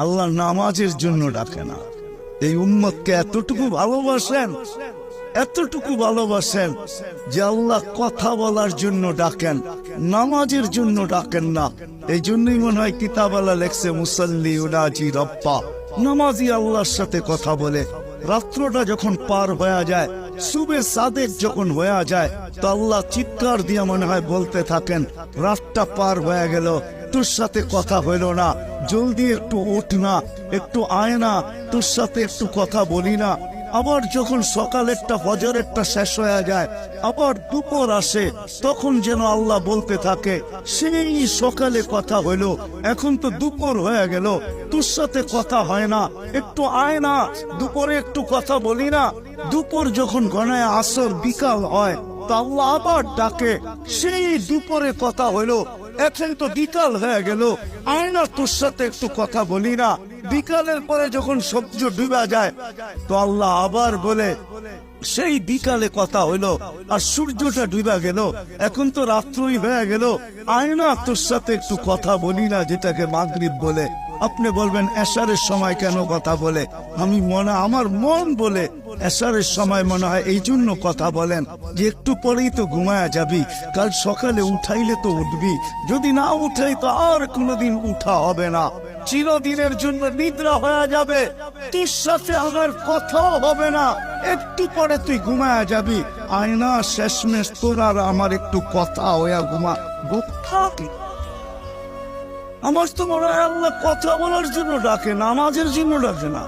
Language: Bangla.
আল্লাহ নামাজের জন্য ডাকে না। এই উম্মতকে এতটুকু ভালোবাসেন যে আল্লাহ কথা বলার জন্য ডাকেন, নামাজের জন্য ডাকেন না। এই জন্যই মনে হয় কিতাবালা লেখছে মুসাল্লি উনাজি রব্বা, নামাজি আল্লাহর সাথে কথা বলে। রাত্রটা যখন পার হয়ে যায়, সুবে সাদেক যখন হয়ে যায়, তো আল্লাহ চিৎকার দিয়ে মনে হয় বলতে থাকেন, রাতটা পার হয়ে গেল, তোর সাথে কথা হইল না, জলদি একটু উঠ না, একটু আয় না, তোর সাথে একটু কথা বলি না। আবার যখন সকালেরটা ফজরেরটা শেষ হয়ে যায়, আবার দুপুর আসে, তখন যেন আল্লাহ বলতে থাকে, সেই সকালে কথা হইলো, এখন তো দুপুর হয়ে গেল, তোর সাথে কথা হয় না, একটু আয় না, দুপুরে একটু কথা বলি না। দুপুর যখন গণায় আসর বিকাল হয়, তা আল্লাহ আবার ডাকে, সেই দুপুরে কথা হইলো, এখন তো বিকাল হয়ে গেল, আয় না, তোর সাথে একটু কথা বলি না। বিকালের পরে যখন সূর্য ডুবে যায়, তো আল্লাহ আবার বলে, সেই বিকালে কথা হইলো, আর সূর্যটা ডুবে গেল, এখন তো রাত্রই হয়ে গেল, আয় না, তোর সাথে একটু কথা বলি না, যেটাকে মাগরিব বলে। আপনি বলবেন এশারের সময় কেন কথা বলে? আমার মন বলে এশারের সময় মনে হয় এই জন্য কথা বলেন যে একটু পরেই তো ঘুমায়া যাবি, কাল সকালে উঠাইলে তো উঠবি, যদি না উঠাই তো আর কোনোদিন উঠা হবে না, চিরদিনের জন্য নিদ্রা হয়ে যাবে, তোর সাথে আমার কথাও হবে না, একটু পরে তুই ঘুমায়া যাবি, আয়না শেষমেশ তোর আর আমার একটু কথা হইয়া ঘুমা। আমার তো মনে হয় আল্লাহ কথা বলার জন্য ডাকে, নামাজের জন্য ডাকে না।